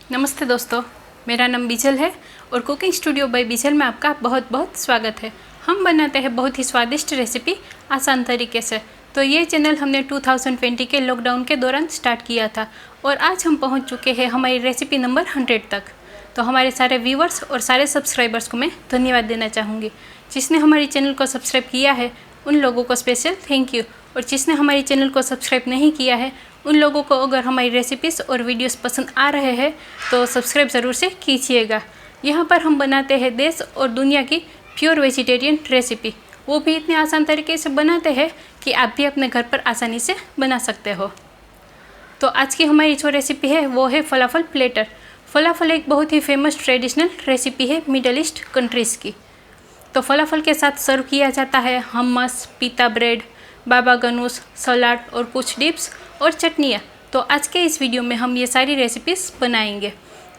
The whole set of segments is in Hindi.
नमस्ते दोस्तों, मेरा नाम बिजल है और कुकिंग स्टूडियो बाय बिजल में आपका बहुत बहुत स्वागत है। हम बनाते हैं बहुत ही स्वादिष्ट रेसिपी आसान तरीके से। तो ये चैनल हमने 2020 के लॉकडाउन के दौरान स्टार्ट किया था और आज हम पहुंच चुके हैं हमारी रेसिपी नंबर 100 तक। तो हमारे सारे व्यूवर्स और सारे सब्सक्राइबर्स को मैं धन्यवाद देना चाहूँगी। जिसने हमारे चैनल को सब्सक्राइब किया है उन लोगों को स्पेशल थैंक यू, और जिसने हमारे चैनल को सब्सक्राइब नहीं किया है उन लोगों को अगर हमारी रेसिपीज़ और वीडियोस पसंद आ रहे हैं तो सब्सक्राइब ज़रूर से कीजिएगा। यहाँ पर हम बनाते हैं देश और दुनिया की प्योर वेजिटेरियन रेसिपी, वो भी इतने आसान तरीके से बनाते हैं कि आप भी अपने घर पर आसानी से बना सकते हो। तो आज की हमारी जो रेसिपी है वो है फलाफल प्लेटर। फलाफल एक बहुत ही फेमस ट्रेडिशनल रेसिपी है मिडल ईस्ट कंट्रीज़ की। तो फलाफल के साथ सर्व किया जाता है हमस, पीता ब्रेड, बाबा गनूस, सलाद और कुछ डिप्स और चटनियाँ। तो आज के इस वीडियो में हम ये सारी रेसिपीज़ बनाएंगे।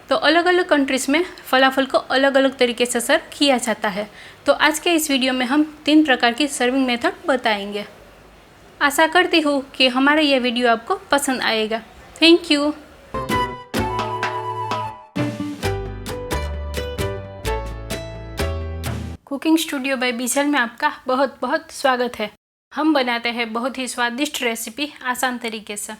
तो अलग अलग कंट्रीज़ में फलाफल को अलग अलग तरीके से सर्व किया जाता है। तो आज के इस वीडियो में हम 3 प्रकार की सर्विंग मेथड बताएंगे। आशा करती हूँ कि हमारा ये वीडियो आपको पसंद आएगा। Thank you. Cooking studio by Bijal में आपका बहुत बहुत स्वागत है। हम बनाते हैं बहुत ही स्वादिष्ट रेसिपी आसान तरीके से।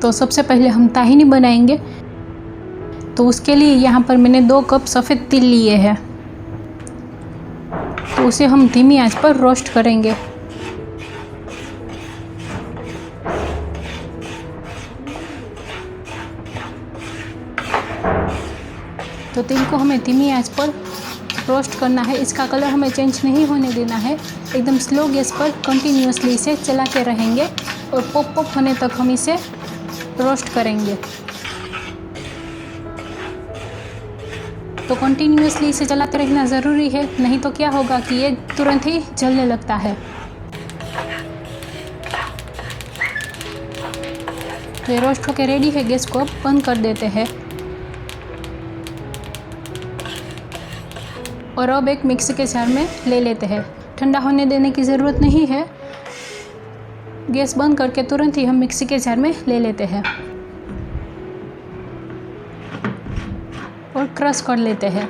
तो सबसे पहले हम ताहिनी बनाएंगे। तो उसके लिए यहाँ पर मैंने 2 कप सफ़ेद तिल लिए हैं। तो उसे हम धीमी आंच पर रोस्ट करेंगे। तो तिल को हमें धीमी आंच पर रोस्ट करना है। इसका कलर हमें चेंज नहीं होने देना है। एकदम स्लो गैस पर कंटिन्यूअसली इसे चलाते रहेंगे और पॉप पॉप होने तक हम इसे रोस्ट करेंगे। तो कंटिन्यूअसली इसे चलाते रहना ज़रूरी है, नहीं तो क्या होगा कि ये तुरंत ही जलने लगता है। तो ये रोस्ट होकर रेडी है। गैस को अब बंद कर देते हैं और अब एक मिक्सी के जार में ले लेते हैं। ठंडा होने देने की ज़रूरत नहीं है। गैस बंद करके तुरंत ही हम मिक्सी के जार में ले लेते हैं और क्रश कर लेते हैं।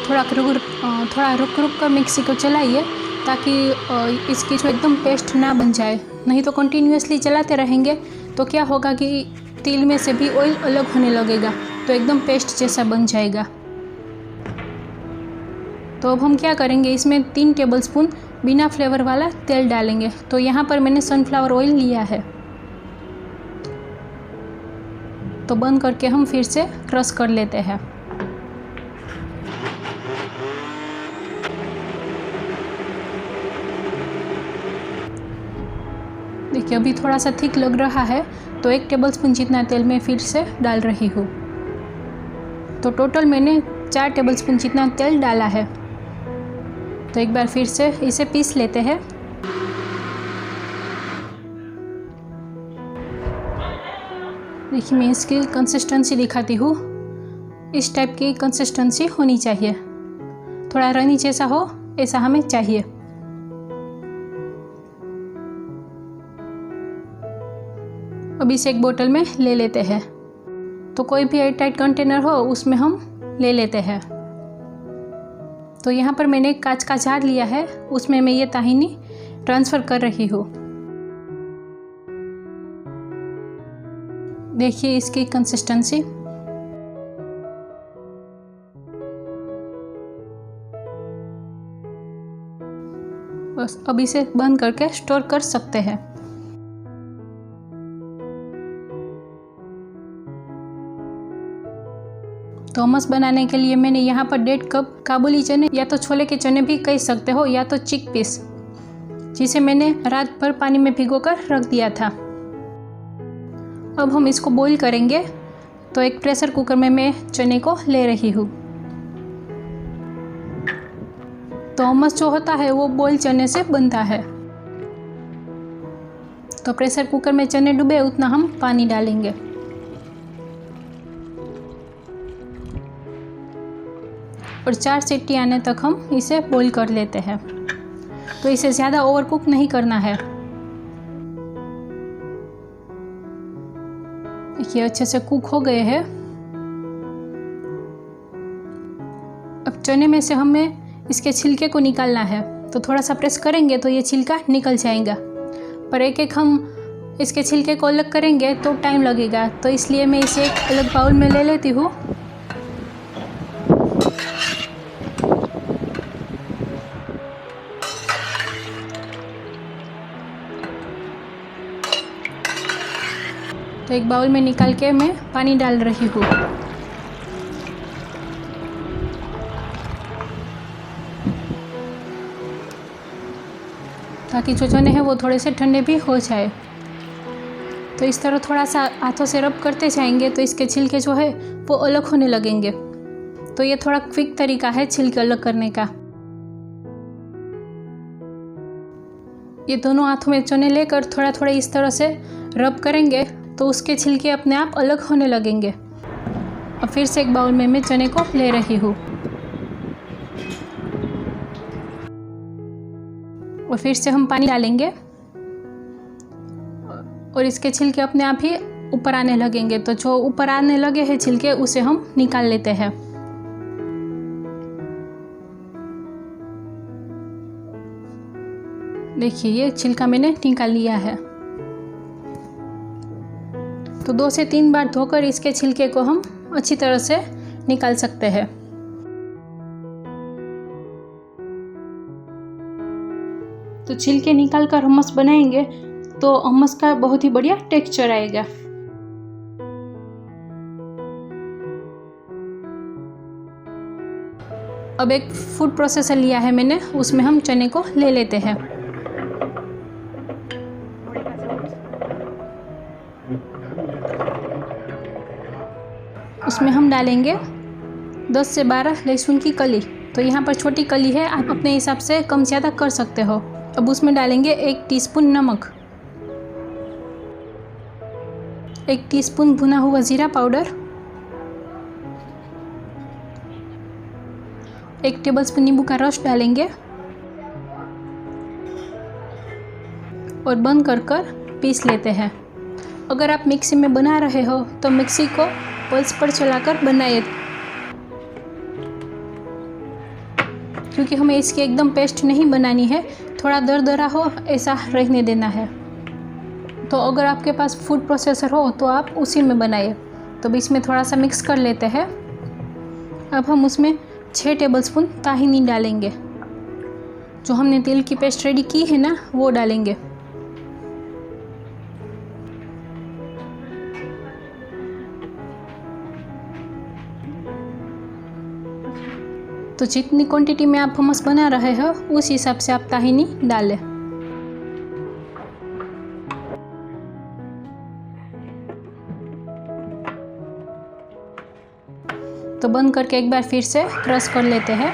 थोड़ा रुक कर मिक्सी को चलाइए ताकि इसकी जो एकदम पेस्ट ना बन जाए। नहीं तो कंटिन्यूअसली चलाते रहेंगे तो क्या होगा कि तिल में से भी ऑयल अलग होने लगेगा, तो एकदम पेस्ट जैसा बन जाएगा। तो अब हम क्या करेंगे, इसमें 3 टेबलस्पून बिना फ्लेवर वाला तेल डालेंगे। तो यहाँ पर मैंने सनफ्लावर ऑयल लिया है। तो बंद करके हम फिर से क्रश कर लेते हैं। देखिए अभी थोड़ा सा थिक लग रहा है, तो 1 टेबलस्पून जितना तेल मैं फिर से डाल रही हूँ। तो टोटल मैंने 4 टेबलस्पून जितना तेल डाला है। तो एक बार फिर से इसे पीस लेते हैं। देखिए मैं इसकी कंसिस्टेंसी दिखाती हूँ। इस टाइप की कंसिस्टेंसी होनी चाहिए। थोड़ा रनी जैसा हो ऐसा हमें चाहिए। अब इसे एक बोतल में ले लेते हैं। तो कोई भी एयर टाइट कंटेनर हो उसमें हम ले लेते हैं। तो यहाँ पर मैंने एक कांच का जार लिया है, उसमें मैं ये ताहिनी ट्रांसफ़र कर रही हूँ। देखिए इसकी कंसिस्टेंसी। बस अब इसे बंद करके स्टोर कर सकते हैं। तो हमस बनाने के लिए मैंने यहाँ पर 1.5 कप काबुली चने या तो छोले के चने भी कह सकते हो, या तो चिक पीस, जिसे मैंने रात भर पानी में भिगोकर रख दिया था। अब हम इसको बॉईल करेंगे। तो एक प्रेशर कुकर में मैं चने को ले रही हूँ। तो हमस जो होता है वो बॉईल चने से बनता है। तो प्रेशर कुकर में चने डूबे उतना हम पानी डालेंगे। और 4 सीटी आने तक हम इसे बॉईल कर लेते हैं। तो इसे ज़्यादा ओवर कुक नहीं करना है। ये अच्छे से कुक हो गए हैं। अब चने में से हमें इसके छिलके को निकालना है, तो थोड़ा सा प्रेस करेंगे तो ये छिलका निकल जाएगा। पर एक एक हम इसके छिलके को अलग करेंगे तो टाइम लगेगा, तो इसलिए मैं इसे एक अलग बाउल में ले लेती हूँ। तो एक बाउल में निकाल के मैं पानी डाल रही हूँ। ताकि जो चने हैं वो थोड़े से ठंडे भी हो जाए। तो इस तरह थोड़ा सा हाथों से रब करते जाएंगे तो इसके छिलके जो है वो अलग होने लगेंगे। तो ये थोड़ा क्विक तरीका है छिलके अलग करने का। ये दोनों हाथों में चने लेकर थोड़ा थोड़ा इस तरह से रब करेंगे तो उसके छिलके अपने आप अलग होने लगेंगे। अब फिर से एक बाउल में मैं चने को ले रही हूँ और फिर से हम पानी डालेंगे और इसके छिलके अपने आप ही ऊपर आने लगेंगे। तो जो ऊपर आने लगे हैं छिलके उसे हम निकाल लेते हैं। देखिए ये छिलका मैंने निकाल लिया है। तो 2 से 3 बार धोकर इसके छिलके को हम अच्छी तरह से निकाल सकते हैं। तो छिलके निकाल कर हमस बनाएंगे तो हमस का बहुत ही बढ़िया टेक्सचर आएगा। अब एक फूड प्रोसेसर लिया है मैंने, उसमें हम चने को ले लेते हैं। उसमें हम डालेंगे 10 से 12 लहसुन की कली। तो यहाँ पर छोटी कली है, आप अपने हिसाब से कम ज़्यादा कर सकते हो। अब उसमें डालेंगे 1 टीस्पून नमक, 1 टीस्पून भुना हुआ जीरा पाउडर, 1 टेबलस्पून नींबू का रस डालेंगे और बंद कर पीस लेते हैं। अगर आप मिक्सी में बना रहे हो तो मिक्सी को पल्स पर चलाकर बनाइए, क्योंकि हमें इसकी एकदम पेस्ट नहीं बनानी है, थोड़ा दरदरा हो ऐसा रहने देना है। तो अगर आपके पास फूड प्रोसेसर हो तो आप उसी में बनाइए। तो बीच में थोड़ा सा मिक्स कर लेते हैं। अब हम उसमें 6 टेबलस्पून ताहीनी डालेंगे। जो हमने तिल की पेस्ट रेडी की है ना, वो डालेंगे। तो जितनी क्वांटिटी में आप हमस बना रहे हो उस हिसाब से आप ताहीनी डालें। तो बंद करके एक बार फिर से क्रश कर लेते हैं।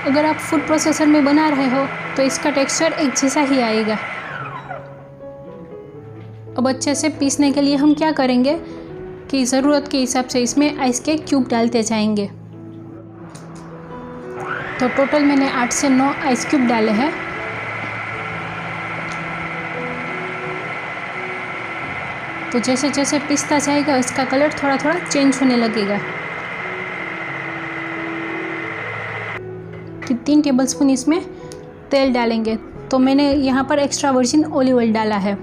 अगर आप फूड प्रोसेसर में बना रहे हो तो इसका टेक्सचर एक जैसा ही आएगा। अब अच्छे से पीसने के लिए हम क्या करेंगे कि ज़रूरत के हिसाब से इसमें आइस के क्यूब डालते जाएंगे। तो टोटल मैंने 8 से 9 आइस क्यूब डाले हैं। तो जैसे जैसे पिसता जाएगा इसका कलर थोड़ा थोड़ा चेंज होने लगेगा। 3 टेबलस्पून इसमें तेल डालेंगे। तो मैंने यहाँ पर एक्स्ट्रा वर्जिन ऑलिव ऑयल डाला है।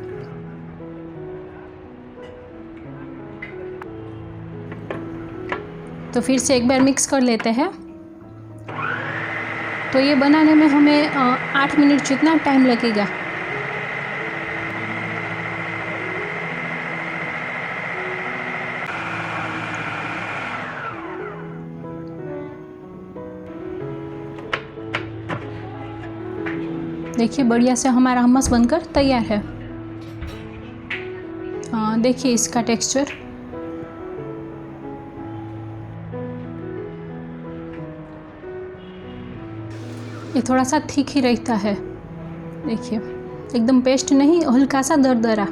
तो फिर से एक बार मिक्स कर लेते हैं। तो ये बनाने में हमें 8 मिनट जितना टाइम लगेगा। देखिए बढ़िया से हमारा हमस बनकर तैयार है। देखिए इसका टेक्सचर। ये थोड़ा सा थिक ही रहता है। देखिए एकदम पेस्ट नहीं, हल्का सा दरदरा।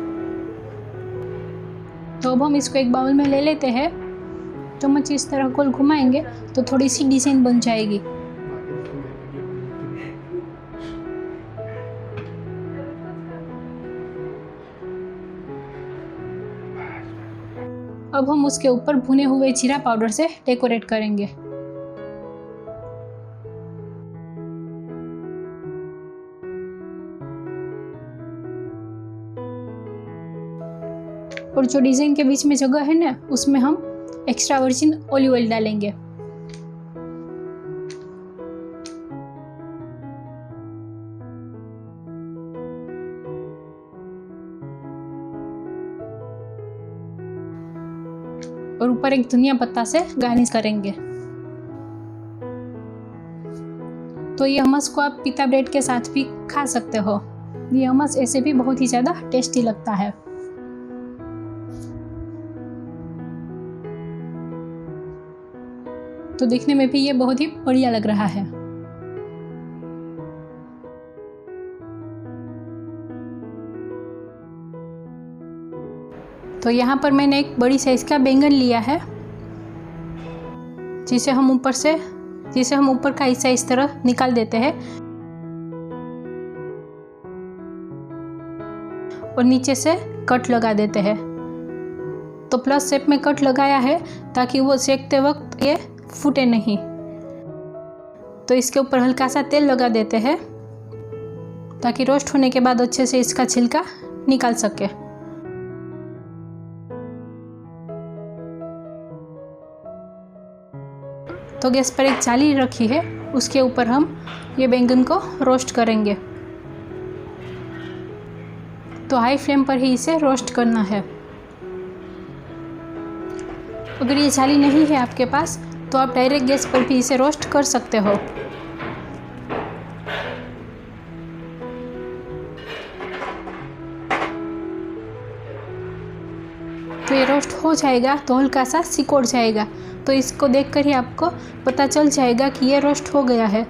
तो अब हम इसको एक बाउल में ले लेते हैं चम्मच इस तरह गोल घुमाएंगे तो थोड़ी सी डिजाइन बन जाएगी। अब हम उसके ऊपर भुने हुए जीरा पाउडर से डेकोरेट करेंगे। और जो डिजाइन के बीच में जगह है ना, उसमें हम एक्स्ट्रा वर्जिन ऑलिव ऑयल डालेंगे। और ऊपर एक धनिया पत्ता से गार्निश करेंगे। तो ये हमस को आप पिता ब्रेड के साथ भी खा सकते हो। ये हमस ऐसे भी बहुत ही ज़्यादा टेस्टी लगता है। तो देखने में भी ये बहुत ही बढ़िया लग रहा है। तो यहाँ पर मैंने एक बड़ी साइज का बैंगन लिया है, जिसे हम ऊपर का हिस्सा इस तरह निकाल देते हैं और नीचे से कट लगा देते हैं। तो प्लस शेप में कट लगाया है ताकि वो सेकते वक्त ये फूटे नहीं। तो इसके ऊपर हल्का सा तेल लगा देते हैं ताकि रोस्ट होने के बाद अच्छे से इसका छिलका निकाल सके। तो गैस पर एक जाली रखी है, उसके ऊपर हम ये बैंगन को रोस्ट करेंगे। तो हाई फ्लेम पर ही इसे रोस्ट करना है। अगर ये जाली नहीं है आपके पास तो आप डायरेक्ट गैस पर भी इसे रोस्ट कर सकते हो। तो ये रोस्ट हो जाएगा तो हल्का सा सिकुड़ जाएगा। तो इसको देखकर ही आपको पता चल जाएगा कि ये रोस्ट हो गया है।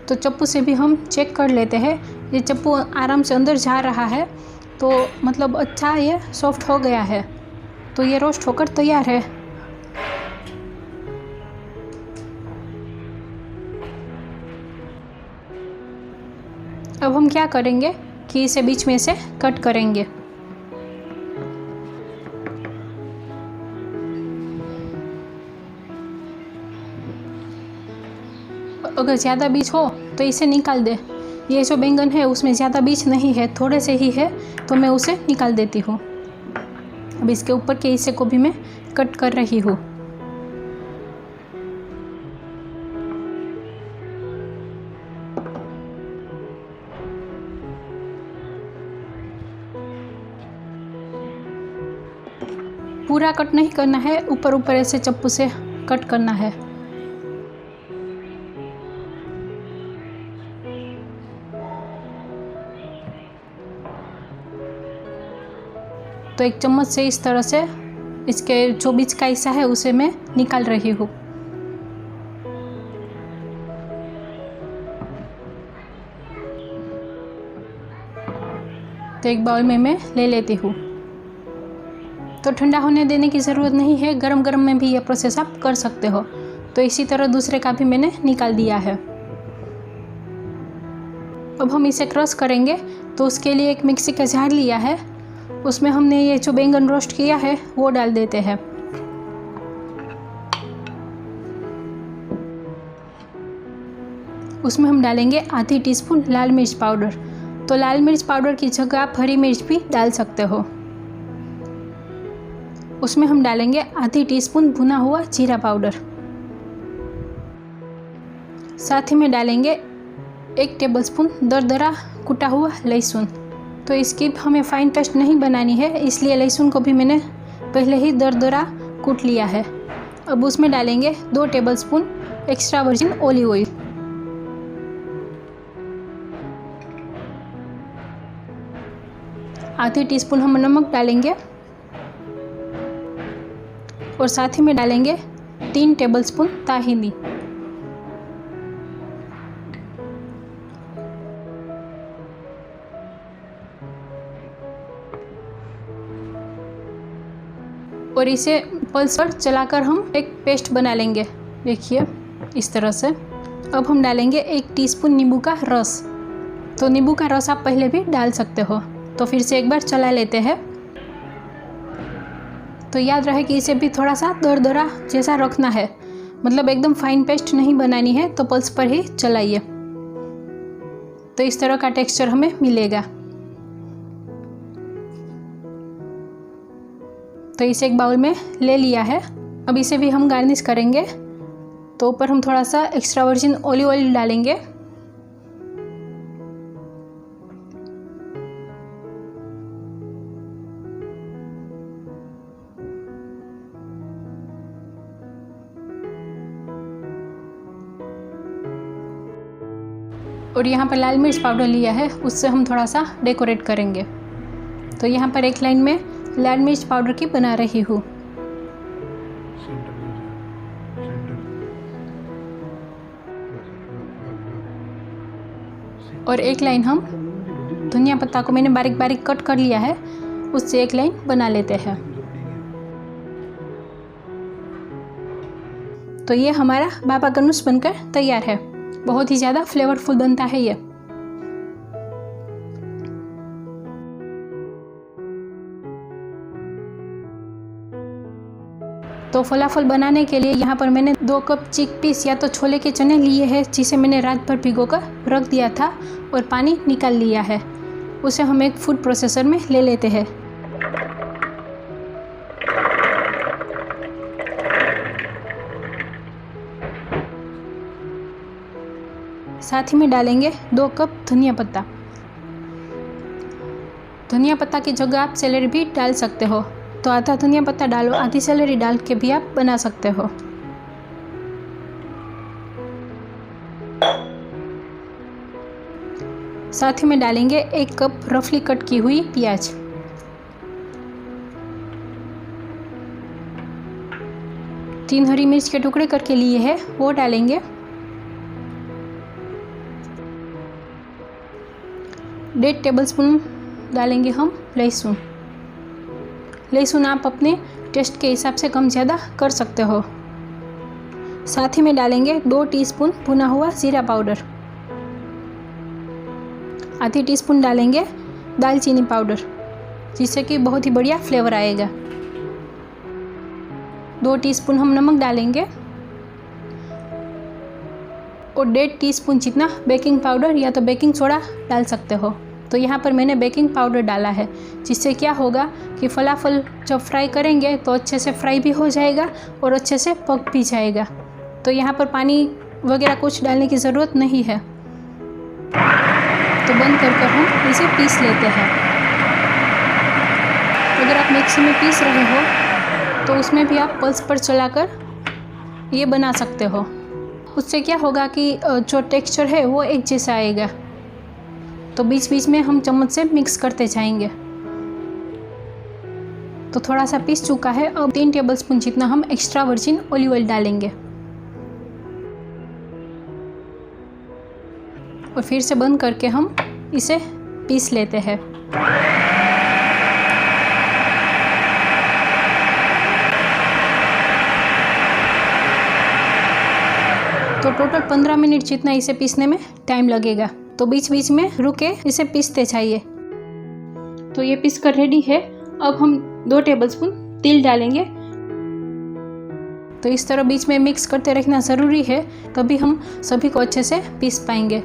तो चप्पू से भी हम चेक कर लेते हैं। ये चप्पू आराम से अंदर जा रहा है तो मतलब अच्छा ये सॉफ्ट हो गया है। तो ये रोस्ट होकर तैयार है। अब हम क्या करेंगे कि इसे बीच में से कट करेंगे। अगर ज़्यादा बीज हो तो इसे निकाल दे। ये जो बैंगन है उसमें ज़्यादा बीज नहीं है, थोड़े से ही है, तो मैं उसे निकाल देती हूँ। अब इसके ऊपर के हिस्से को भी मैं कट कर रही हूँ। पूरा कट नहीं करना है, ऊपर ऊपर ऐसे चप्पू से कट करना है। तो एक चम्मच से इस तरह से इसके जो बीच का हिस्सा है उसे मैं निकाल रही हूँ। तो एक बाउल में मैं ले लेती हूँ। तो ठंडा होने देने की ज़रूरत नहीं है, गरम गरम में भी यह प्रोसेस आप कर सकते हो। तो इसी तरह दूसरे का भी मैंने निकाल दिया है। अब हम इसे क्रश करेंगे। तो उसके लिए एक मिक्सी का जार लिया है, उसमें हमने ये जो बैंगन रोस्ट किया है वो डाल देते हैं। उसमें हम डालेंगे आधी टीस्पून लाल मिर्च पाउडर। तो लाल मिर्च पाउडर की जगह आप हरी मिर्च भी डाल सकते हो। उसमें हम डालेंगे आधी टीस्पून भुना हुआ जीरा पाउडर। साथ ही में डालेंगे 1 टेबलस्पून दरदरा कुटा हुआ लहसुन। तो इसकी हमें फाइन पेस्ट नहीं बनानी है, इसलिए लहसुन को भी मैंने पहले ही दरदरा कूट लिया है। अब उसमें डालेंगे 2 tablespoon extra virgin olive oil. आधी टीस्पून हम नमक डालेंगे और साथ ही में डालेंगे 3 टेबलस्पून ताहीनी। और इसे पल्स पर चलाकर हम एक पेस्ट बना लेंगे। देखिए इस तरह से। अब हम डालेंगे 1 टीस्पून नींबू का रस। तो नींबू का रस आप पहले भी डाल सकते हो। तो फिर से एक बार चला लेते हैं। तो याद रहे कि इसे भी थोड़ा सा दरदरा जैसा रखना है, मतलब एकदम फाइन पेस्ट नहीं बनानी है। तो पल्स पर ही चलाइए, तो इस तरह का टेक्सचर हमें मिलेगा। तो इसे एक बाउल में ले लिया है। अब इसे भी हम गार्निश करेंगे। तो ऊपर हम थोड़ा सा एक्स्ट्रा वर्जिन ऑलिव ऑयल डालेंगे। और यहाँ पर लाल मिर्च पाउडर लिया है, उससे हम थोड़ा सा डेकोरेट करेंगे। तो यहाँ पर एक लाइन में लाल मिर्च पाउडर की बना रही हूँ। और एक लाइन हम धनिया पत्ता को मैंने बारीक बारीक कट कर लिया है, उससे एक लाइन बना लेते हैं। तो ये हमारा बाबा गनुश बनकर तैयार है। बहुत ही ज़्यादा फ्लेवरफुल बनता है ये। तो फलाफल बनाने के लिए यहाँ पर मैंने 2 कप चिकपीस या तो छोले के चने लिए हैं, जिसे मैंने रात भर भिगोकर रख दिया था और पानी निकाल लिया है। उसे हम एक फूड प्रोसेसर में ले लेते हैं। साथ ही में डालेंगे 2 कप धनिया पत्ता। धनिया पत्ता की जगह आप सेलेरी भी डाल सकते हो। तो आधा धनिया पत्ता डालो, आधी सेलेरी डाल के भी आप बना सकते हो। साथ ही में डालेंगे 1 कप रफली कट की हुई प्याज। तीन हरी मिर्च के टुकड़े करके लिए हैं, वो डालेंगे। 1.5 टेबलस्पून डालेंगे हम लहसुन। लहसुन आप अपने टेस्ट के हिसाब से कम ज़्यादा कर सकते हो। साथ ही में डालेंगे 2 टीस्पून भुना हुआ जीरा पाउडर। आधी टीस्पून डालेंगे दालचीनी पाउडर, जिससे कि बहुत ही बढ़िया फ्लेवर आएगा। 2 टीस्पून हम नमक डालेंगे और 1.5 टीस्पून जितना बेकिंग पाउडर या तो बेकिंग सोडा डाल सकते हो। तो यहाँ पर मैंने बेकिंग पाउडर डाला है, जिससे क्या होगा कि फलाफल जब फ्राई करेंगे तो अच्छे से फ्राई भी हो जाएगा और अच्छे से पक भी जाएगा। तो यहाँ पर पानी वगैरह कुछ डालने की ज़रूरत नहीं है। तो बंद कर हम इसे पीस लेते हैं। अगर आप मिक्सी में पीस रहे हो तो उसमें भी आप पल्स पर चलाकर ये बना सकते हो। उससे क्या होगा कि जो टेक्सचर है वो एक जैसा आएगा। तो बीच बीच में हम चम्मच से मिक्स करते जाएंगे। तो थोड़ा सा पीस चुका है। अब 3 टेबलस्पून जितना हम एक्स्ट्रा वर्जिन ऑलिव ऑयल डालेंगे और फिर से बंद करके हम इसे पीस लेते हैं। तो टोटल 15 मिनट जितना इसे पीसने में टाइम लगेगा। तो बीच बीच में रुके इसे पीसते जाइए। तो ये पीस कर रेडी है। अब हम 2 टेबलस्पून तिल डालेंगे। तो इस तरह बीच में मिक्स करते रखना ज़रूरी है, तभी हम सभी को अच्छे से पीस पाएंगे।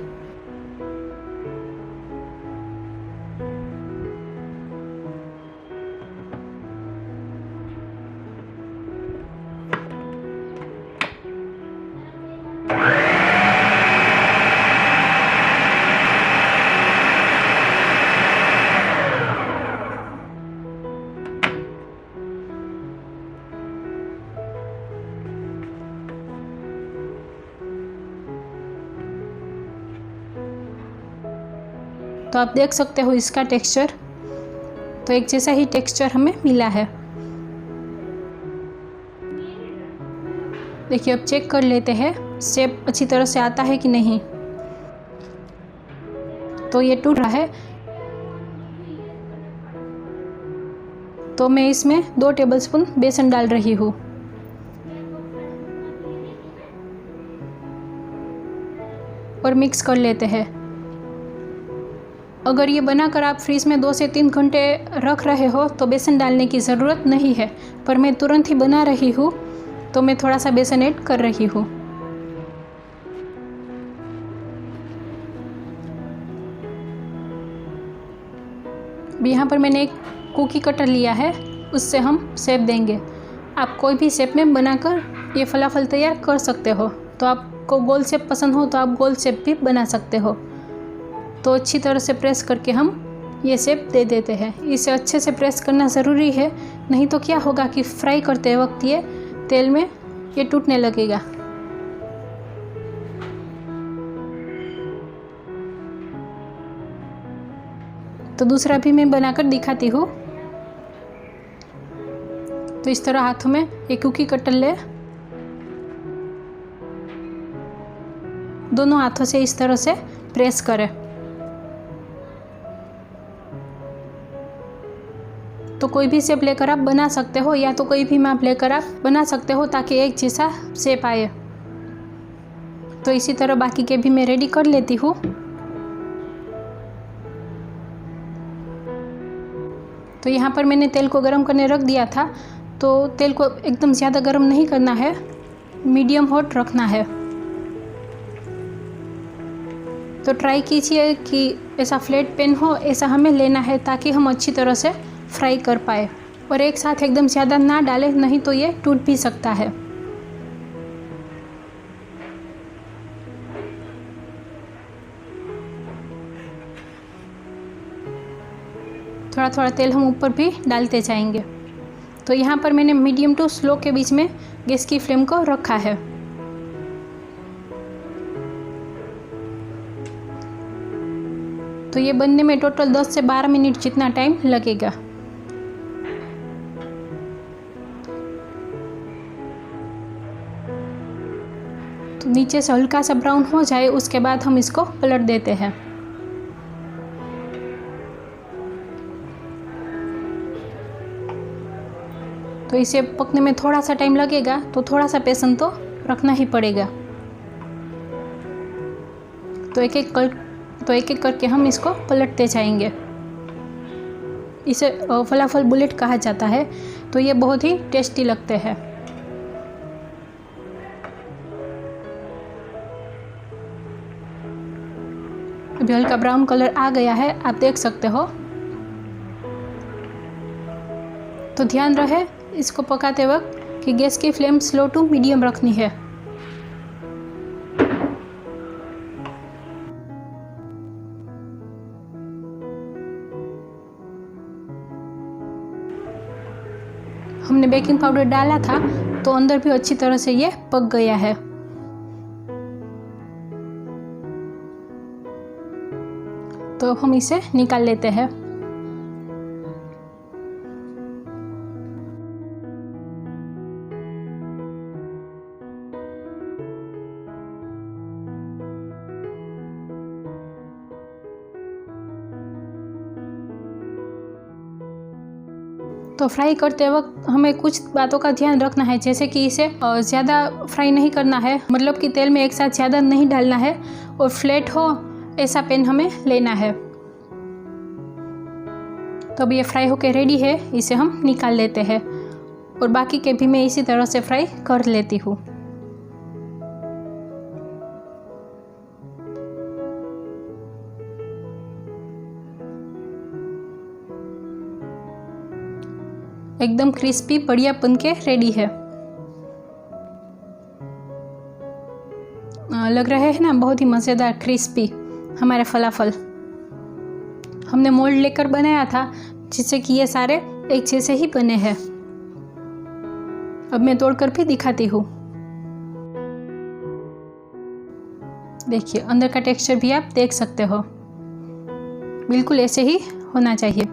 तो आप देख सकते हो इसका टेक्सचर, तो एक जैसा ही टेक्सचर हमें मिला है। देखिए अब चेक कर लेते हैं शेप अच्छी तरह से आता है कि नहीं। तो ये टूट रहा है। तो मैं इसमें 2 टेबलस्पून बेसन डाल रही हूँ। और मिक्स कर लेते हैं। अगर ये बनाकर आप फ्रीज में 2 से 3 घंटे रख रहे हो तो बेसन डालने की ज़रूरत नहीं है, पर मैं तुरंत ही बना रही हूँ तो मैं थोड़ा सा बेसन ऐड कर रही हूँ। यहाँ पर मैंने एक कुकी कटर लिया है, उससे हम शेप देंगे। आप कोई भी शेप में बनाकर ये फलाफल तैयार कर सकते हो। तो आपको गोल शेप पसंद हो तो आप गोल शेप भी बना सकते हो। तो अच्छी तरह से प्रेस करके हम ये शेप दे देते हैं। इसे अच्छे से प्रेस करना ज़रूरी है, नहीं तो क्या होगा कि फ्राई करते वक्त ये तेल में ये टूटने लगेगा। तो दूसरा भी मैं बनाकर दिखाती हूँ। तो इस तरह हाथों में एक कुकी कटर ले, दोनों हाथों से इस तरह से प्रेस करें। तो कोई भी शेप लेकर आप बना सकते हो, या तो कोई भी माप लेकर आप बना सकते हो ताकि एक जैसा शेप आए। तो इसी तरह बाकी के भी मैं रेडी कर लेती हूँ। तो यहाँ पर मैंने तेल को गरम करने रख दिया था। तो तेल को एकदम ज़्यादा गरम नहीं करना है, मीडियम हॉट रखना है। तो ट्राई कीजिए कि ऐसा फ्लैट पैन हो, ऐसा हमें लेना है ताकि हम अच्छी तरह से फ्राई कर पाए। और एक साथ एकदम ज़्यादा ना डालें, नहीं तो ये टूट भी सकता है। थोड़ा थोड़ा तेल हम ऊपर भी डालते जाएंगे। तो यहाँ पर मैंने मीडियम टू स्लो के बीच में गैस की फ्लेम को रखा है। तो ये बनने में टोटल 10 से 12 मिनट जितना टाइम लगेगा। तो नीचे से हल्का सा ब्राउन हो जाए उसके बाद हम इसको पलट देते हैं। तो इसे पकने में थोड़ा सा टाइम लगेगा, तो थोड़ा सा पेशेंस तो रखना ही पड़ेगा। तो एक एक करके हम इसको पलटते जाएंगे। इसे फलाफल बुलेट कहा जाता है। तो ये बहुत ही टेस्टी लगते हैं। अभी हल्का ब्राउन कलर आ गया है, आप देख सकते हो। तो ध्यान रहे इसको पकाते वक्त कि गैस की फ्लेम स्लो टू मीडियम रखनी है। हमने बेकिंग पाउडर डाला था तो अंदर भी अच्छी तरह से ये पक गया है। तो हम इसे निकाल लेते हैं। तो फ्राई करते वक्त हमें कुछ बातों का ध्यान रखना है, जैसे कि इसे ज़्यादा फ्राई नहीं करना है, मतलब कि तेल में एक साथ ज़्यादा नहीं डालना है, और फ्लैट हो ऐसा पैन हमें लेना है। तो अब ये फ्राई होके रेडी है, इसे हम निकाल लेते हैं। और बाकी के भी मैं इसी तरह से फ्राई कर लेती हूँ। एकदम क्रिस्पी बढ़िया बन के रेडी है। लग रहा है ना बहुत ही मज़ेदार क्रिस्पी हमारे फलाफल। हमने मोल्ड लेकर बनाया था जिससे कि ये सारे एक जैसे ही बने हैं। अब मैं तोड़कर भी दिखाती हूँ। देखिए अंदर का टेक्सचर भी आप देख सकते हो, बिल्कुल ऐसे ही होना चाहिए।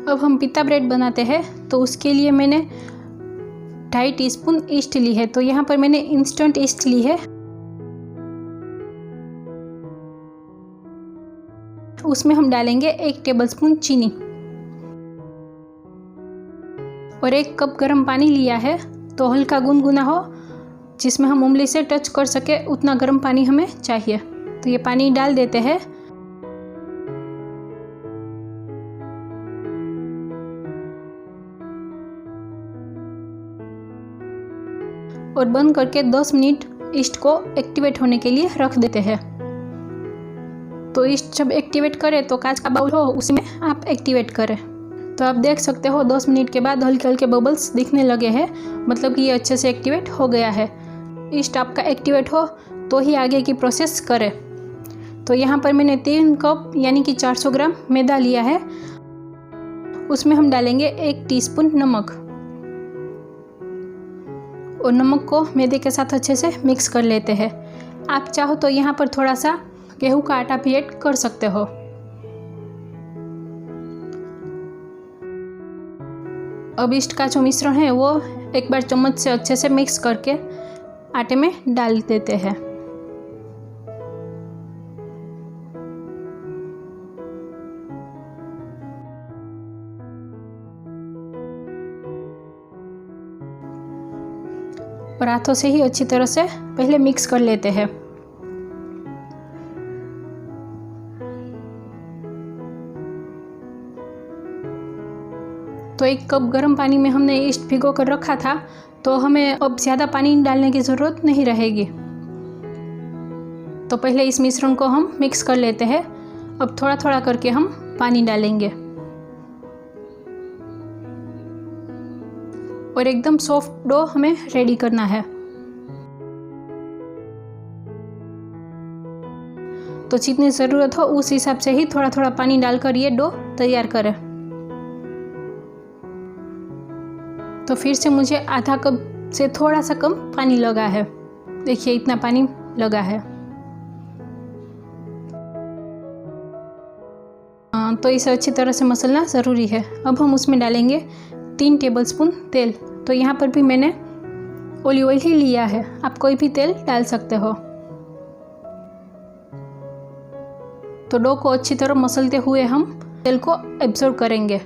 अब हम पिता ब्रेड बनाते हैं। तो उसके लिए मैंने 2.5 टीस्पून ईस्ट ली है। तो यहाँ पर मैंने इंस्टेंट ईस्ट ली है। उसमें हम डालेंगे 1 टेबलस्पून चीनी और 1 कप गर्म पानी लिया है। तो हल्का गुनगुना हो, जिसमें हम उंगली से टच कर सके, उतना गर्म पानी हमें चाहिए। तो ये पानी डाल देते हैं और बंद करके 10 मिनट ईस्ट को एक्टिवेट होने के लिए रख देते हैं। तो ईस्ट जब एक्टिवेट करे तो कांच का बाउल हो उसमें आप एक्टिवेट करें। तो आप देख सकते हो 10 मिनट के बाद हल्के हल्के बबल्स दिखने लगे हैं, मतलब कि ये अच्छे से एक्टिवेट हो गया है। ईस्ट आपका एक्टिवेट हो तो ही आगे की प्रोसेस करें। तो यहाँ पर मैंने 3 कप यानी कि 400 ग्राम मैदा लिया है। उसमें हम डालेंगे 1 टीस्पून नमक और नमक को मैदे के साथ अच्छे से मिक्स कर लेते हैं। आप चाहो तो यहाँ पर थोड़ा सा गेहूं का आटा भी ऐड कर सकते हो। अब ईस्ट का जो मिश्रण है वो एक बार चम्मच से अच्छे से मिक्स करके आटे में डाल देते हैं। और हाथों से ही अच्छी तरह से पहले मिक्स कर लेते हैं। तो 1 कप गर्म पानी में हमने ईस्ट भिगो कर रखा था, तो हमें अब ज़्यादा पानी डालने की ज़रूरत नहीं रहेगी। तो पहले इस मिश्रण को हम मिक्स कर लेते हैं। अब थोड़ा थोड़ा करके हम पानी डालेंगे और एकदम सॉफ्ट डो हमें रेडी करना है। तो जितनी ज़रूरत हो उस हिसाब से ही थोड़ा थोड़ा पानी डालकर ये डो तैयार करें। तो फिर से मुझे आधा कप से थोड़ा सा कम पानी लगा है। देखिए इतना पानी लगा है। तो इसे अच्छी तरह से मसलना ज़रूरी है। अब हम उसमें डालेंगे 3 टेबलस्पून तेल। तो यहाँ पर भी मैंने ऑलिव ऑयल ही लिया है, आप कोई भी तेल डाल सकते हो। तो डो को अच्छी तरह मसलते हुए हम तेल को एब्जॉर्ब करेंगे।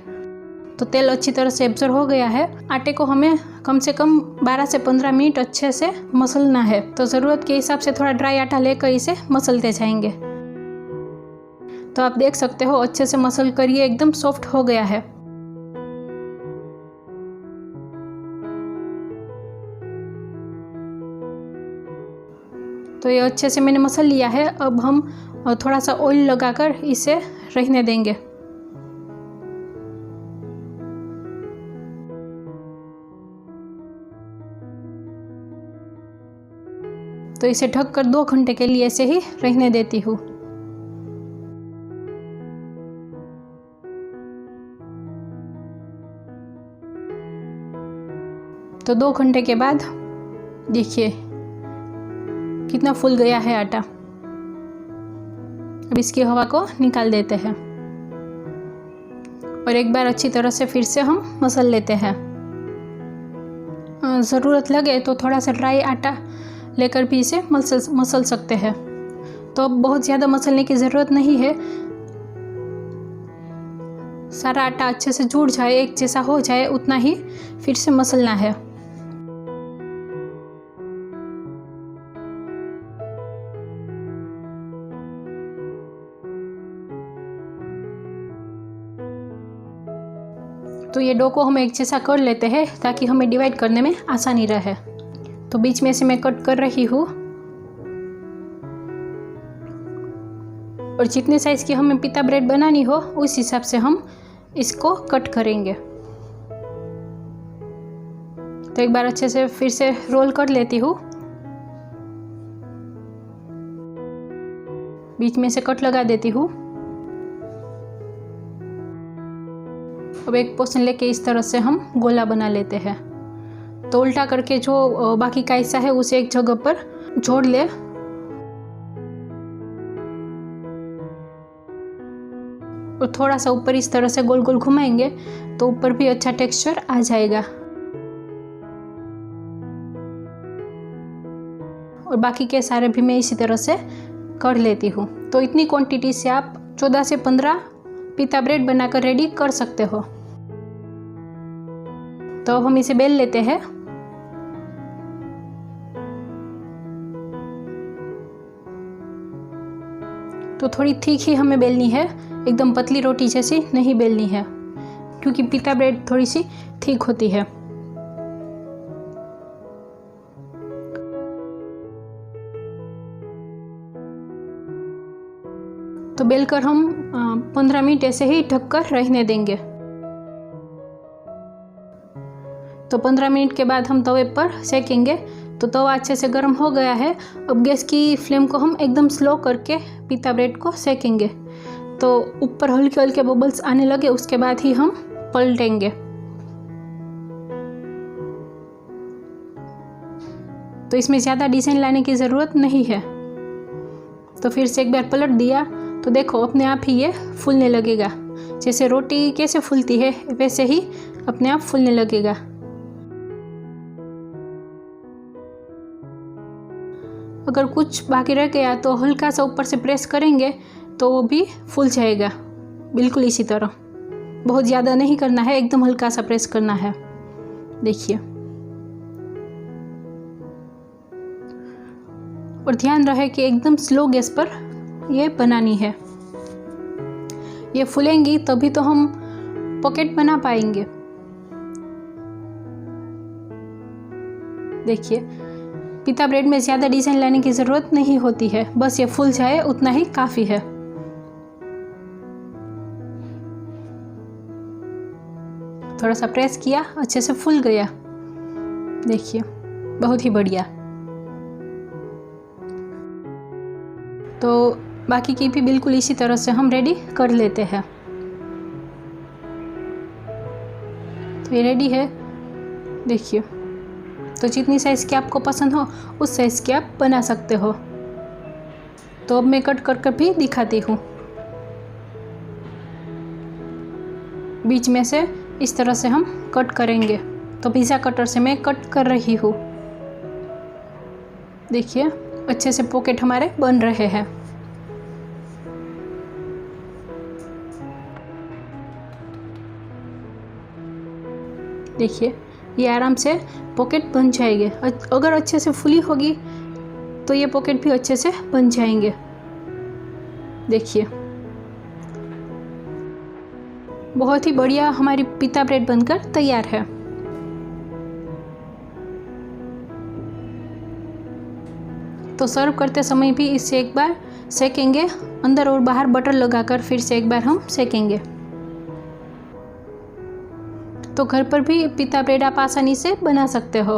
तो तेल अच्छी तरह से एब्जॉर्ब हो गया है। आटे को हमें कम से कम 12 से 15 मिनट अच्छे से मसलना है। तो ज़रूरत के हिसाब से थोड़ा ड्राई आटा लेकर इसे मसलते जाएंगे। तो आप देख सकते हो अच्छे से मसल कर ये एकदम सॉफ्ट हो गया है। तो ये अच्छे से मैंने मसल लिया है। अब हम थोड़ा सा ऑयल लगाकर इसे रहने देंगे। तो इसे ढककर 2 घंटे के लिए ऐसे ही रहने देती हूँ। तो 2 घंटे के बाद देखिए कितना फूल गया है आटा। अब इसकी हवा को निकाल देते हैं और एक बार अच्छी तरह से फिर से हम मसल लेते हैं। ज़रूरत लगे तो थोड़ा सा ड्राई आटा लेकर भी इसे मसल सकते हैं। तो अब बहुत ज़्यादा मसलने की ज़रूरत नहीं है। सारा आटा अच्छे से जुड़ जाए, एक जैसा हो जाए, उतना ही फिर से मसलना है। तो ये डो को हम एक जैसा कर लेते हैं ताकि हमें डिवाइड करने में आसानी रहे। तो बीच में से मैं कट कर रही हूँ और जितने साइज की हमें पिता ब्रेड बनानी हो उस हिसाब से हम इसको कट करेंगे। तो एक बार अच्छे से फिर से रोल कर लेती हूँ। बीच में से कट लगा देती हूँ। अब एक पोर्शन लेके इस तरह से हम गोला बना लेते हैं। तो उल्टा करके जो बाकी का हिस्सा है उसे एक जगह पर जोड़ ले और थोड़ा सा ऊपर इस तरह से गोल गोल घुमाएंगे तो ऊपर भी अच्छा टेक्सचर आ जाएगा। और बाकी के सारे भी मैं इसी तरह से कर लेती हूँ। तो इतनी क्वांटिटी से आप 14 से 15 पिता ब्रेड बनाकर रेडी कर सकते हो। तो अब हम इसे बेल लेते हैं। तो थोड़ी थिक ही हमें बेलनी है, एकदम पतली रोटी जैसी नहीं बेलनी है, क्योंकि पिता ब्रेड थोड़ी सी थिक होती है। तो बेलकर हम 15 मिनट ऐसे ही ढककर रहने देंगे। तो 15 मिनट के बाद हम तवे पर सेकेंगे। तो तवा अच्छे से गर्म हो गया है। अब गैस की फ्लेम को हम एकदम स्लो करके पिता ब्रेड को सेकेंगे। तो ऊपर हल्के हल्के बबल्स आने लगे, उसके बाद ही हम पलटेंगे। तो इसमें ज़्यादा डिज़ाइन लाने की ज़रूरत नहीं है। तो फिर से एक बार पलट दिया तो देखो अपने आप ही ये फूलने लगेगा। जैसे रोटी कैसे फूलती है वैसे ही अपने आप फूलने लगेगा। अगर कुछ बाकी रह गया तो हल्का सा ऊपर से प्रेस करेंगे तो वो भी फूल जाएगा, बिल्कुल इसी तरह। बहुत ज़्यादा नहीं करना है, एकदम हल्का सा प्रेस करना है। देखिए, और ध्यान रहे कि एकदम स्लो गैस पर ये बनानी है। ये फूलेंगी तभी तो हम पॉकेट बना पाएंगे। देखिए, पिता ब्रेड में ज़्यादा डिज़ाइन लाने की ज़रूरत नहीं होती है, बस ये फूल जाए उतना ही काफ़ी है। थोड़ा सा प्रेस किया, अच्छे से फूल गया। देखिए, बहुत ही बढ़िया। तो बाकी की भी बिल्कुल इसी तरह से हम रेडी कर लेते हैं। तो ये रेडी है। देखिए, तो जितनी साइज़ की आपको पसंद हो उस साइज़ की आप बना सकते हो। तो अब मैं कट कर भी दिखाती हूँ। बीच में से इस तरह से हम कट करेंगे। तो पिज़्ज़ा कटर से मैं कट कर रही हूँ। देखिए, अच्छे से पॉकेट हमारे बन रहे हैं। देखिए, ये आराम से पॉकेट बन जाएंगे। अगर अच्छे से फुली होगी तो ये पॉकेट भी अच्छे से बन जाएंगे। देखिए, बहुत ही बढ़िया हमारी पिता ब्रेड बनकर तैयार है। तो सर्व करते समय भी इसे एक बार सेकेंगे, अंदर और बाहर बटर लगाकर फिर से एक बार हम सेकेंगे। तो घर पर भी पिता ब्रेड आप आसानी से बना सकते हो।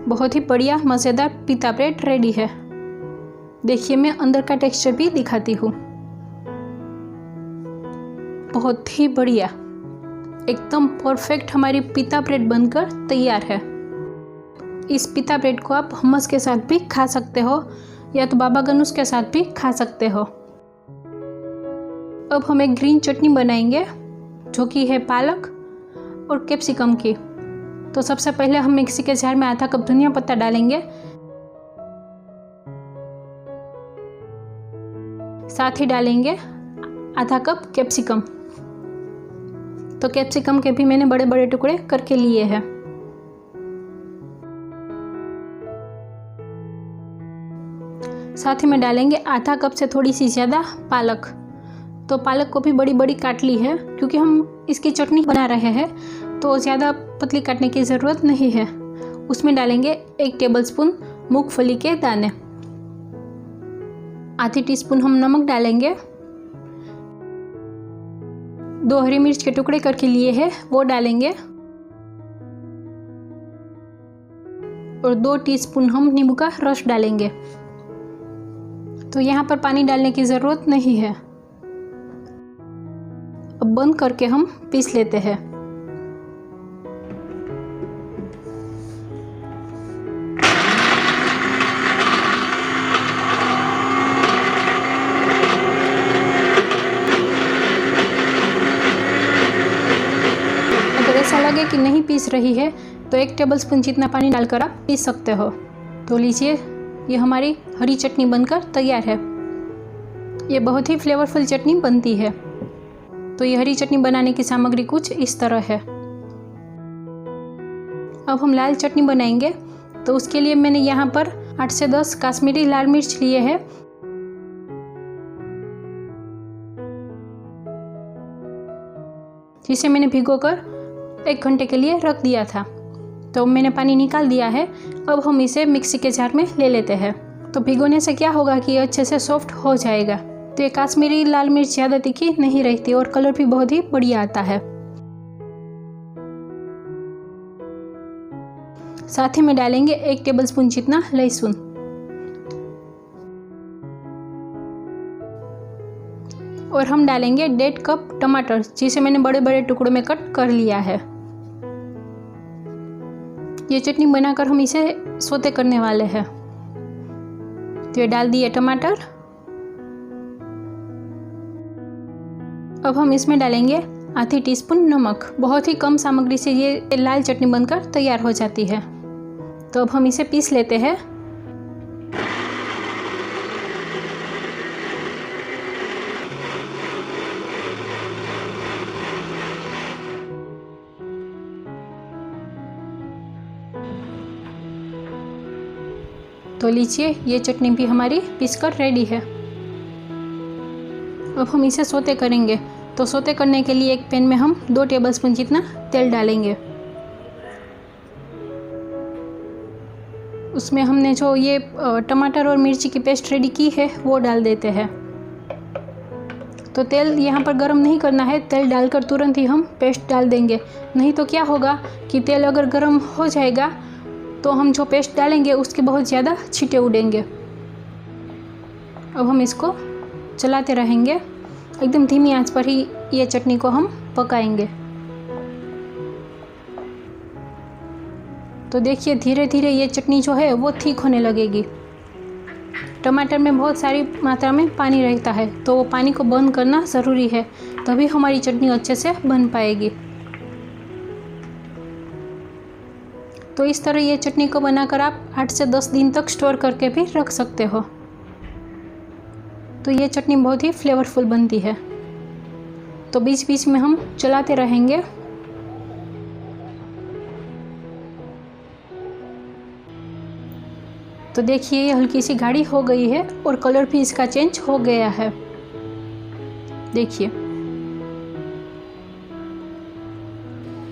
बहुत ही बढ़िया मज़ेदार पिता ब्रेड रेडी है। देखिए, मैं अंदर का टेक्सचर भी दिखाती हूँ। बहुत ही बढ़िया, एकदम परफेक्ट हमारी पिता ब्रेड बनकर तैयार है। इस पिता ब्रेड को आप हमस के साथ भी खा सकते हो या तो बाबा गनुस के साथ भी खा सकते हो। अब हम एक ग्रीन चटनी बनाएंगे जो कि है पालक और कैप्सिकम की। तो सबसे पहले हम मिक्सी के जार में आधा कप धनिया पत्ता डालेंगे, साथ ही डालेंगे आधा कप कैप्सिकम। तो कैप्सिकम के भी मैंने बड़े बड़े टुकड़े करके लिए हैं। साथ ही में डालेंगे आधा कप से थोड़ी सी ज़्यादा पालक। तो पालक को भी बड़ी बड़ी काट ली है, क्योंकि हम इसकी चटनी बना रहे हैं तो ज़्यादा पतली काटने की ज़रूरत नहीं है। उसमें डालेंगे 1 टेबलस्पून मूंगफली के दाने, आधी टीस्पून हम नमक डालेंगे, 2 हरी मिर्च के टुकड़े करके लिए हैं वो डालेंगे, और 2 टीस्पून हम नींबू का रस डालेंगे। तो यहाँ पर पानी डालने की ज़रूरत नहीं है। अब बंद करके हम पीस लेते हैं। अगर ऐसा लगे कि नहीं पीस रही है तो 1 टेबलस्पून जितना पानी डालकर आप पीस सकते हो। तो लीजिए, ये हमारी हरी चटनी बनकर तैयार है। ये बहुत ही फ्लेवरफुल चटनी बनती है। तो ये हरी चटनी बनाने की सामग्री कुछ इस तरह है। अब हम लाल चटनी बनाएंगे। तो उसके लिए मैंने यहाँ पर 8 से 10 कश्मीरी लाल मिर्च लिए हैं, जिसे मैंने भिगोकर 1 घंटे के लिए रख दिया था। तो मैंने पानी निकाल दिया है। अब हम इसे मिक्सी के जार में ले लेते हैं। तो भिगोने से क्या होगा कि ये अच्छे से सॉफ्ट हो जाएगा। तो ये कश्मीरी लाल मिर्च ज़्यादा तीखी नहीं रहती और कलर भी बहुत ही बढ़िया आता है। साथ ही में डालेंगे 1 टेबलस्पून जितना लहसुन और हम डालेंगे 1.5 कप टमाटर, जिसे मैंने बड़े बड़े टुकड़ों में कट कर लिया है। ये चटनी बनाकर हम इसे सौते करने वाले हैं। तो ये डाल दिए टमाटर। अब हम इसमें डालेंगे आधी टीस्पून नमक। बहुत ही कम सामग्री से ये लाल चटनी बनकर तैयार हो जाती है। तो अब हम इसे पीस लेते हैं। तो लीजिए, ये चटनी भी हमारी पीसकर रेडी है। अब हम इसे सौते करेंगे। तो सौते करने के लिए एक पैन में हम 2 टेबलस्पून जितना तेल डालेंगे। उसमें हमने जो ये टमाटर और मिर्ची की पेस्ट रेडी की है वो डाल देते हैं। तो तेल यहाँ पर गर्म नहीं करना है, तेल डालकर तुरंत ही हम पेस्ट डाल देंगे। नहीं तो क्या होगा कि तेल अगर गर्म हो जाएगा तो हम जो पेस्ट डालेंगे उसके बहुत ज़्यादा छींटे उड़ेंगे। अब हम इसको चलाते रहेंगे। एकदम धीमी आंच पर ही ये चटनी को हम पकाएंगे। तो देखिए, धीरे धीरे ये चटनी जो है वो ठीक होने लगेगी। टमाटर में बहुत सारी मात्रा में पानी रहता है, तो वो पानी को बंद करना ज़रूरी है, तभी हमारी चटनी अच्छे से बन पाएगी। तो इस तरह ये चटनी को बनाकर आप 8 से 10 दिन तक स्टोर करके भी रख सकते हो। तो ये चटनी बहुत ही फ्लेवरफुल बनती है। तो बीच बीच में हम चलाते रहेंगे। तो देखिए, ये हल्की सी गाढ़ी हो गई है और कलर भी इसका चेंज हो गया है। देखिए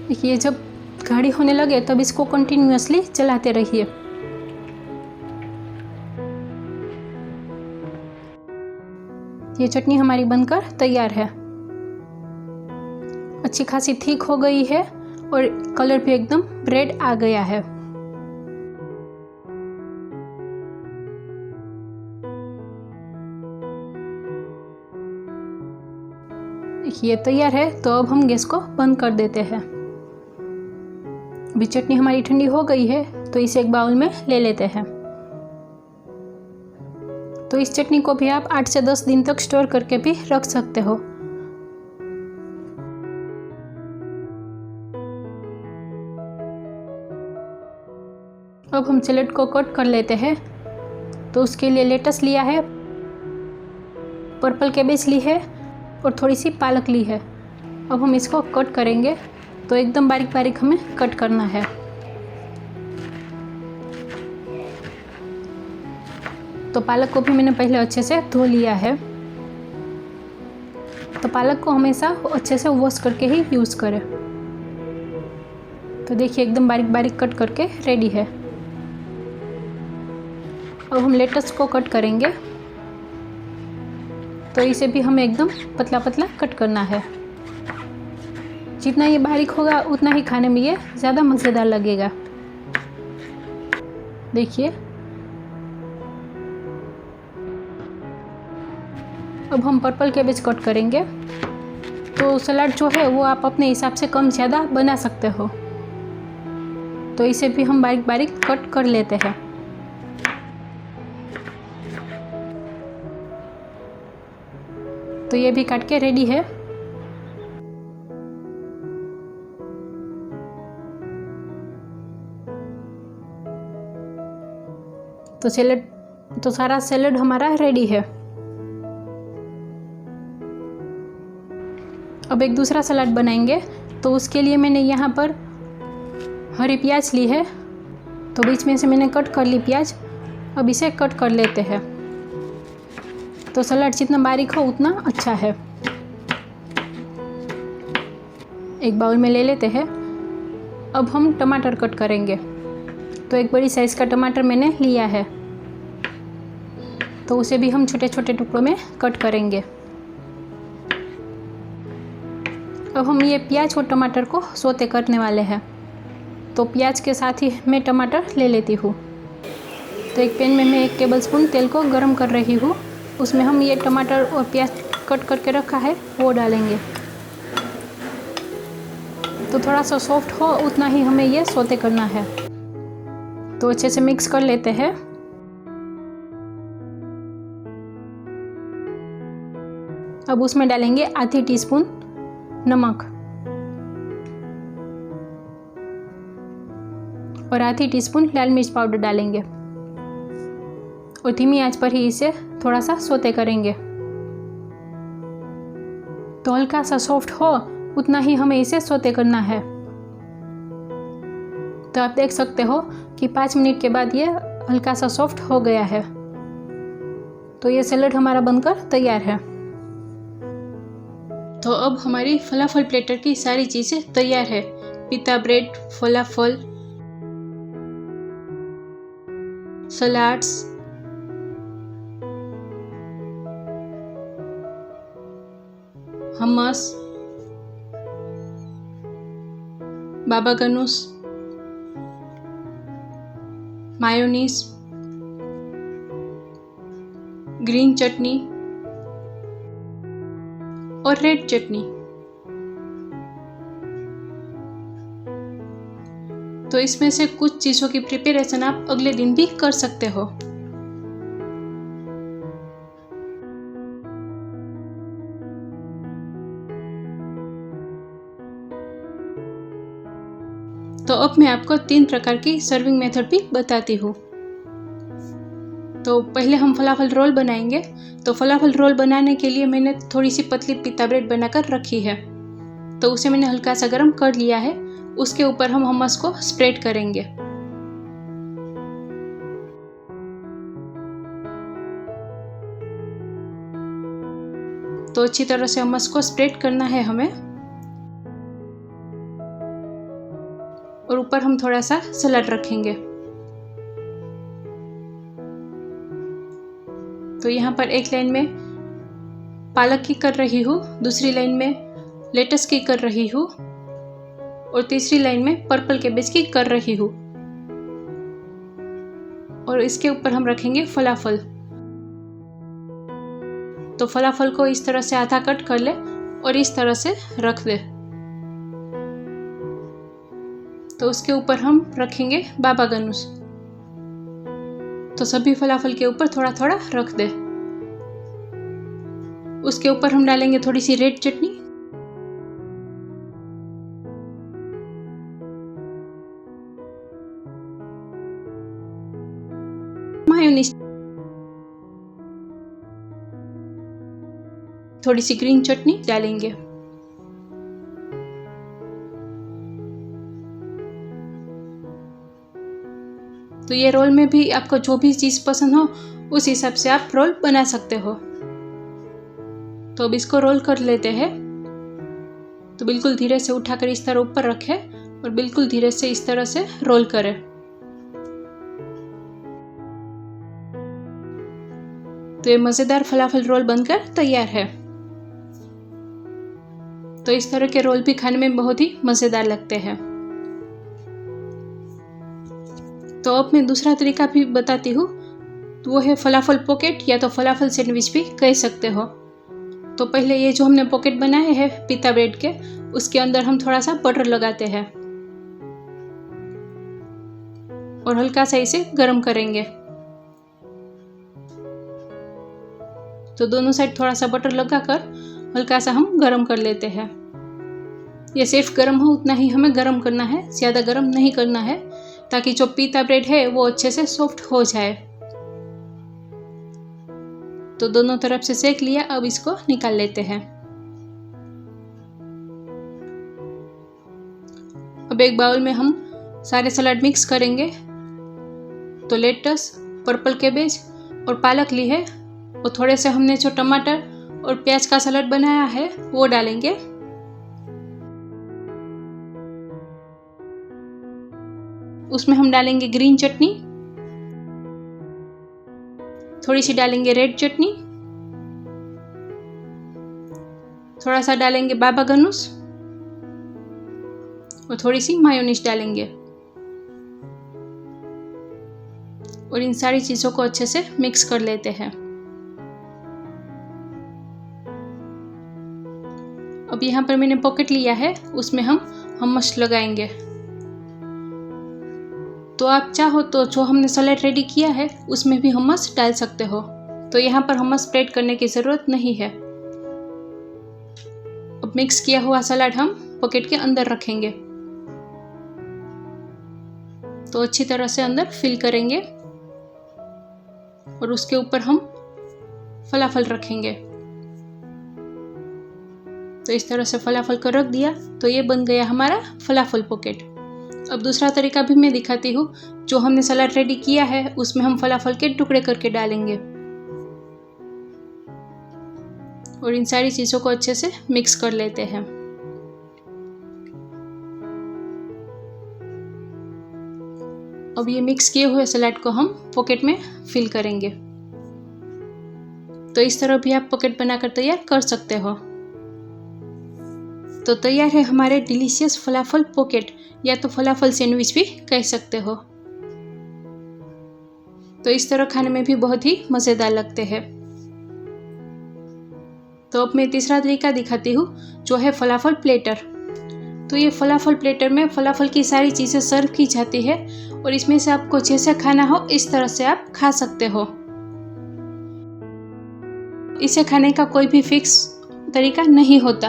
देखिए, जब गाढ़ी होने लगे तब इसको कंटिन्यूअसली चलाते रहिए। ये चटनी हमारी बनकर तैयार है। अच्छी खासी थिक हो गई है और कलर भी एकदम रेड आ गया है। ये तैयार है। तो अब हम गैस को बंद कर देते हैं। अभी चटनी हमारी ठंडी हो गई है, तो इसे एक बाउल में ले लेते हैं। तो इस चटनी को भी आप 8 से 10 दिन तक स्टोर करके भी रख सकते हो। अब हम सैलेड को कट कर लेते हैं। तो उसके लिए लेटस लिया है, पर्पल कैबेज ली है और थोड़ी सी पालक ली है। अब हम इसको कट करेंगे। तो एकदम बारीक बारीक हमें कट करना है। तो पालक को भी मैंने पहले अच्छे से धो लिया है। तो पालक को हमेशा अच्छे से वॉश करके ही यूज़ करें। तो देखिए, एकदम बारीक बारीक कट करके रेडी है। अब हम लेटस को कट करेंगे। तो इसे भी हमें एकदम पतला पतला कट करना है। जितना ये बारीक होगा उतना ही खाने में ये ज़्यादा मज़ेदार लगेगा। देखिए, अब हम पर्पल कैबेज कट करेंगे। तो सलाद जो है वो आप अपने हिसाब से कम ज़्यादा बना सकते हो। तो इसे भी हम बारीक बारीक कट कर लेते हैं। तो ये भी काट के रेडी है। तो सारा सैलेड हमारा रेडी है। अब एक दूसरा सलाद बनाएंगे, तो उसके लिए मैंने यहाँ पर हरी प्याज ली है, तो बीच में से मैंने कट कर ली प्याज। अब इसे कट कर लेते हैं, तो सलाद जितना बारीक हो उतना अच्छा है। एक बाउल में ले लेते हैं। अब हम टमाटर कट करेंगे, तो एक बड़ी साइज़ का टमाटर मैंने लिया है, तो उसे भी हम छोटे छोटे टुकड़ों में कट करेंगे। अब हम ये प्याज और टमाटर को सौते करने वाले हैं, तो प्याज के साथ ही मैं टमाटर ले लेती हूँ। तो एक पैन में मैं 1 टेबलस्पून तेल को गरम कर रही हूँ, उसमें हम ये टमाटर और प्याज कट करके रखा है वो डालेंगे। तो थोड़ा सा सॉफ्ट हो उतना ही हमें ये सौते करना है। तो अच्छे से मिक्स कर लेते हैं। अब उसमें डालेंगे आधी टीस्पून नमक और आधी टीस्पून लाल मिर्च पाउडर डालेंगे और धीमी आंच पर ही इसे थोड़ा सा सौते करेंगे। तो हल्का सा सॉफ्ट हो उतना ही हमें इसे सौते करना है। तो आप देख सकते हो कि 5 मिनट के बाद ये हल्का सा सॉफ्ट हो गया है। तो ये सैलेड हमारा बनकर तैयार है। तो अब हमारी फलाफल प्लेटर की सारी चीज़ें तैयार है। पिता ब्रेड, फलाफल, सलाड्स, हमस, बाबा गनूस, मायोनीज, ग्रीन चटनी और रेड चटनी। तो इसमें से कुछ चीज़ों की प्रिपरेशन आप अगले दिन भी कर सकते हो। तो अब मैं आपको 3 प्रकार की सर्विंग मेथड भी बताती हूँ। तो पहले हम फलाफल रोल बनाएंगे। तो फलाफल रोल बनाने के लिए मैंने थोड़ी सी पतली पिता ब्रेड बनाकर रखी है, तो उसे मैंने हल्का सा गर्म कर लिया है। उसके ऊपर हम हमस को स्प्रेड करेंगे। तो अच्छी तरह से हमस को स्प्रेड करना है हमें, और ऊपर हम थोड़ा सा सलाद रखेंगे। तो यहाँ पर एक लाइन में पालक की कर रही हूँ, दूसरी लाइन में लेटस की कर रही हूँ और तीसरी लाइन में पर्पल कैबेज की कर रही हूँ। और इसके ऊपर हम रखेंगे फलाफल। तो फलाफल को इस तरह से आधा कट कर ले और इस तरह से रख दे। तो उसके ऊपर हम रखेंगे बाबा गनूस। तो सभी फलाफल के ऊपर थोड़ा थोड़ा रख दे। उसके ऊपर हम डालेंगे थोड़ी सी रेड चटनी, मायोनीज, थोड़ी सी ग्रीन चटनी डालेंगे। तो ये रोल में भी आपको जो भी चीज़ पसंद हो उस हिसाब से आप रोल बना सकते हो। तो अब इसको रोल कर लेते हैं। तो बिल्कुल धीरे से उठाकर इस तरह ऊपर रखें और बिल्कुल धीरे से इस तरह से रोल करें। तो ये मज़ेदार फलाफल रोल बनकर तैयार है। तो इस तरह के रोल भी खाने में बहुत ही मज़ेदार लगते हैं। तो अब मैं दूसरा तरीका भी बताती हूँ, तो वो है फलाफल पॉकेट या तो फलाफल सैंडविच भी कह सकते हो। तो पहले ये जो हमने पॉकेट बनाए हैं पिता ब्रेड के, उसके अंदर हम थोड़ा सा बटर लगाते हैं और हल्का सा इसे गर्म करेंगे। तो दोनों साइड थोड़ा सा बटर लगाकर हल्का सा हम गर्म कर लेते हैं। ये सिर्फ गर्म हो उतना ही हमें गर्म करना है, ज़्यादा गर्म नहीं करना है, ताकि जो पिता ब्रेड है वो अच्छे से सॉफ्ट हो जाए। तो दोनों तरफ से सेक लिया, अब इसको निकाल लेते हैं। अब एक बाउल में हम सारे सलाद मिक्स करेंगे। तो लेटस, पर्पल कैबेज और पालक ली है, और थोड़े से हमने जो टमाटर और प्याज का सलाद बनाया है वो डालेंगे। उसमें हम डालेंगे ग्रीन चटनी, थोड़ी सी डालेंगे रेड चटनी, थोड़ा सा डालेंगे बाबा गनूस और थोड़ी सी मायोनीज डालेंगे। और इन सारी चीज़ों को अच्छे से मिक्स कर लेते हैं। अब यहाँ पर मैंने पॉकेट लिया है, उसमें हम hummus लगाएंगे। तो आप चाहो तो जो हमने सलाद रेडी किया है उसमें भी hummus डाल सकते हो। तो यहाँ पर hummus स्प्रेड करने की ज़रूरत नहीं है। अब मिक्स किया हुआ सलाद हम पॉकेट के अंदर रखेंगे। तो अच्छी तरह से अंदर फिल करेंगे और उसके ऊपर हम फलाफल रखेंगे। तो इस तरह से फलाफल को रख दिया तो ये बन गया हमारा फलाफल पॉकेट। अब दूसरा तरीका भी मैं दिखाती हूँ। जो हमने सलाद रेडी किया है उसमें हम फलाफल के टुकड़े करके डालेंगे और इन सारी चीज़ों को अच्छे से मिक्स कर लेते हैं। अब ये मिक्स किए हुए सलाद को हम पॉकेट में फिल करेंगे। तो इस तरह भी आप पॉकेट बनाकर तैयार कर सकते हो। तो तैयार है हमारे डिलीशियस फलाफल पॉकेट, या तो फलाफल सैंडविच भी कह सकते हो। तो इस तरह खाने में भी बहुत ही मज़ेदार लगते हैं। तो अब मैं तीसरा तरीका दिखाती हूँ, जो है फलाफल प्लेटर। तो ये फलाफल प्लेटर में फलाफल की सारी चीज़ें सर्व की जाती है और इसमें से आपको जैसे खाना हो इस तरह से आप खा सकते हो। इसे खाने का कोई भी फिक्स तरीका नहीं होता।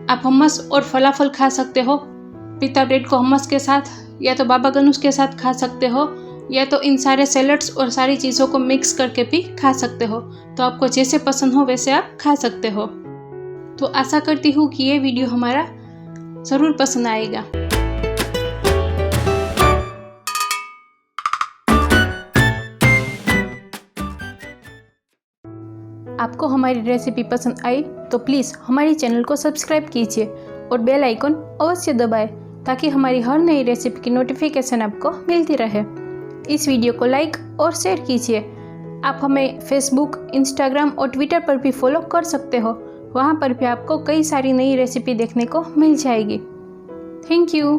आप hummus और फलाफल खा सकते हो। पिता ब्रेड को hummus के साथ या तो बाबा गनूस के साथ खा सकते हो, या तो इन सारे सैलड्स और सारी चीज़ों को मिक्स करके भी खा सकते हो। तो आपको जैसे पसंद हो वैसे आप खा सकते हो। तो आशा करती हूँ कि ये वीडियो हमारा ज़रूर पसंद आएगा। आपको हमारी रेसिपी पसंद आई तो प्लीज़ हमारे चैनल को सब्सक्राइब कीजिए और बेल आइकन अवश्य दबाएं ताकि हमारी हर नई रेसिपी की नोटिफिकेशन आपको मिलती रहे। इस वीडियो को लाइक और शेयर कीजिए। आप हमें फेसबुक, इंस्टाग्राम और ट्विटर पर भी फॉलो कर सकते हो। वहाँ पर भी आपको कई सारी नई रेसिपी देखने को मिल जाएगी। Thank you.